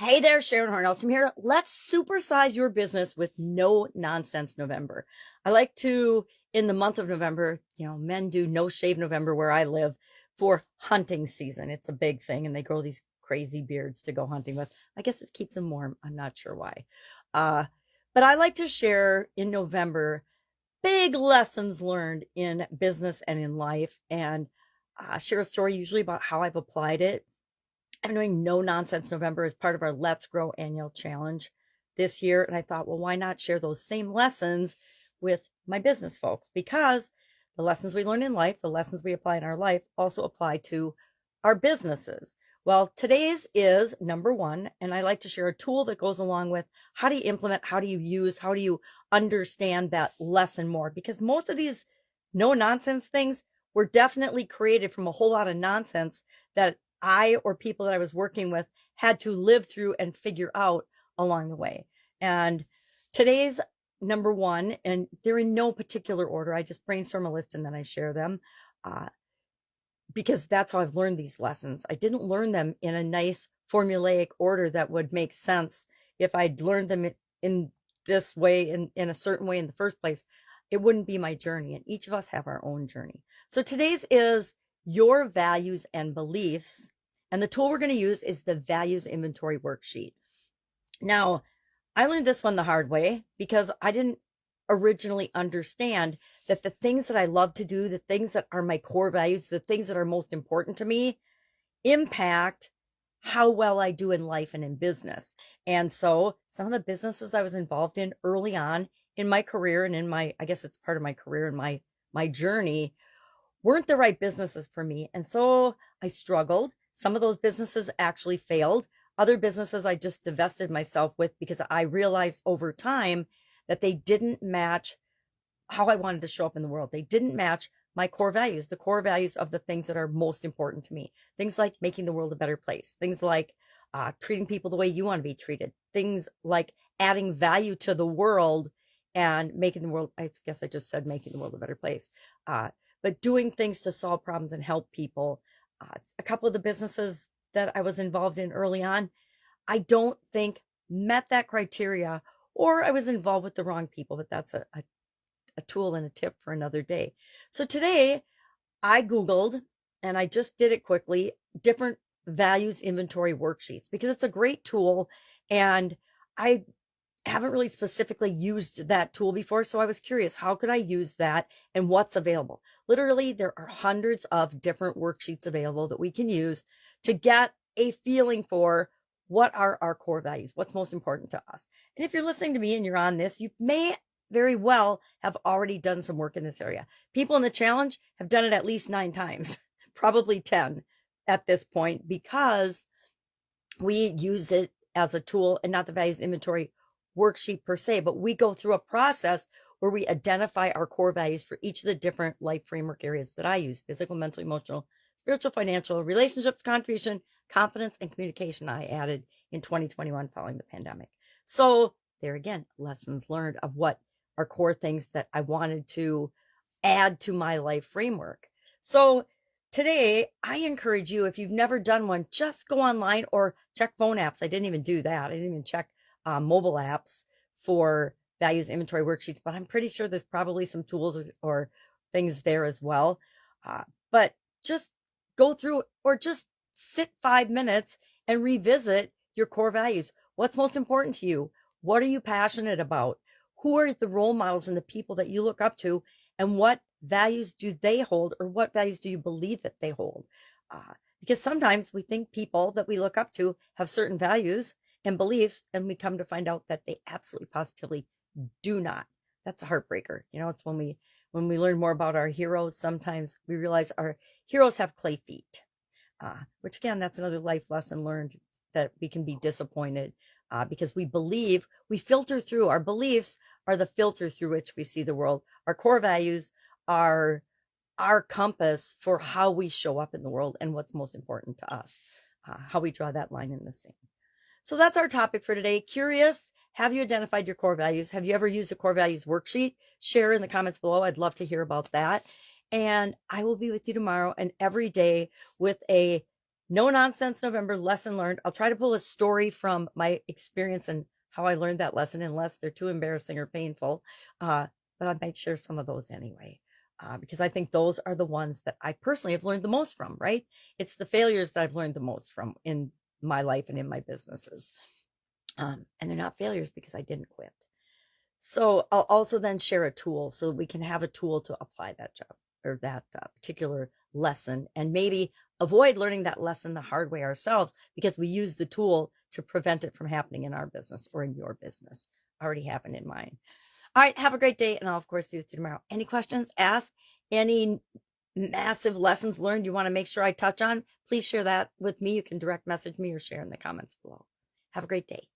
Hey there, Sharon Horne-Ellstrom here. Let's supersize your business with no nonsense November. I like to, in the month of November, men do no shave November where I live for hunting season. It's a big thing, and they grow these crazy beards to go hunting with. I guess it keeps them warm. I'm not sure why. Uh, but I like to share in November big lessons learned in business and in life, and share a story usually about how I've applied it. I'm doing No Nonsense November as part of our Let's Grow annual challenge this year. And I thought, well, why not share those same lessons with my business folks? Because the lessons we learn in life, the lessons we apply in our life also apply to our businesses. Well, today's is number one, and I like to share a tool that goes along with how do you implement, how do you use, how do you understand that lesson more? Because most of these no nonsense things were definitely created from a whole lot of nonsense that I or people that I was working with had to live through and figure out along the way. And today's number one, and they're in no particular order. I just brainstorm a list and then I share them because that's how I've learned these lessons. I didn't learn them in a nice formulaic order that would make sense if I'd learned them in this way, in a certain way in the first place. It wouldn't be my journey, and each of us have our own journey. So today's is your values and beliefs. And the tool we're going to use is the values inventory worksheet. Now, I learned this one the hard way because I didn't originally understand that the things that I love to do, the things that are my core values, the things that are most important to me impact how well I do in life and in business. And so some of the businesses I was involved in early on in my career and in my, I guess it's part of my career and my journey, weren't the right businesses for me. And so I struggled. Some of those businesses actually failed. Other businesses I just divested myself with because I realized over time that they didn't match how I wanted to show up in the world. They didn't match my core values, the core values of the things that are most important to me. Things like making the world a better place. Things like treating people the way you want to be treated. Things like adding value to the world and making the world, I guess I just said making the world a better place. But doing things to solve problems and help people. A couple of the businesses that I was involved in early on, I don't think met that criteria, or I was involved with the wrong people, but that's a tool and a tip for another day. So today I Googled, and I just did it quickly, different values inventory worksheets, because it's a great tool. And I haven't really specifically used that tool before. So I was curious, how could I use that and what's available? Literally, there are hundreds of different worksheets available that we can use to get a feeling for what are our core values, what's most important to us. And if you're listening to me and you're on this, you may very well have already done some work in this area. People in the challenge have done it at least 9 times, probably 10 at this point, because we use it as a tool and not the values inventory worksheet per se, but we go through a process where we identify our core values for each of the different life framework areas that I use: physical, mental, emotional, spiritual, financial, relationships, contribution, confidence, and communication. I added in 2021 following the pandemic. So there again, lessons learned of what are core things that I wanted to add to my life framework. So today, I encourage you, if you've never done one, just go online or check phone apps. I didn't even do that. I didn't even check mobile apps for values inventory worksheets, but I'm pretty sure there's probably some tools or things there as well. But just go through or just sit 5 minutes and revisit your core values. What's most important to you? What are you passionate about? Who are the role models and the people that you look up to? And what values do they hold, or what values do you believe that they hold? Because sometimes we think people that we look up to have certain values and beliefs, and we come to find out that they absolutely positively do not. That's a heartbreaker. It's when we learn more about our heroes, sometimes we realize our heroes have clay feet, which again, that's another life lesson learned, that we can be disappointed because we filter through. Our beliefs are the filter through which we see the world. Our core values are our compass for how we show up in the world and what's most important to us, how we draw that line in the sand. So that's our topic for today. Curious, have you identified your core values? Have you ever used a core values worksheet? Share in the comments below. I'd love to hear about that. And I will be with you tomorrow and every day with a No nonsense November, lesson learned. I'll try to pull a story from my experience and how I learned that lesson, unless they're too embarrassing or painful. But I might share some of those anyway, because I think those are the ones that I personally have learned the most from, right? It's the failures that I've learned the most from in my life and in my businesses. And they're not failures because I didn't quit. So I'll also then share a tool so we can have a tool to apply that job or that particular lesson, and maybe avoid learning that lesson the hard way ourselves because we use the tool to prevent it from happening in our business or in your business. Already happened in mine. All right, have a great day, and I'll of course be with you tomorrow. Any questions? Ask. Any massive lessons learned you want to make sure I touch on, please share that with me. You can direct message me or share in the comments below. Have a great day.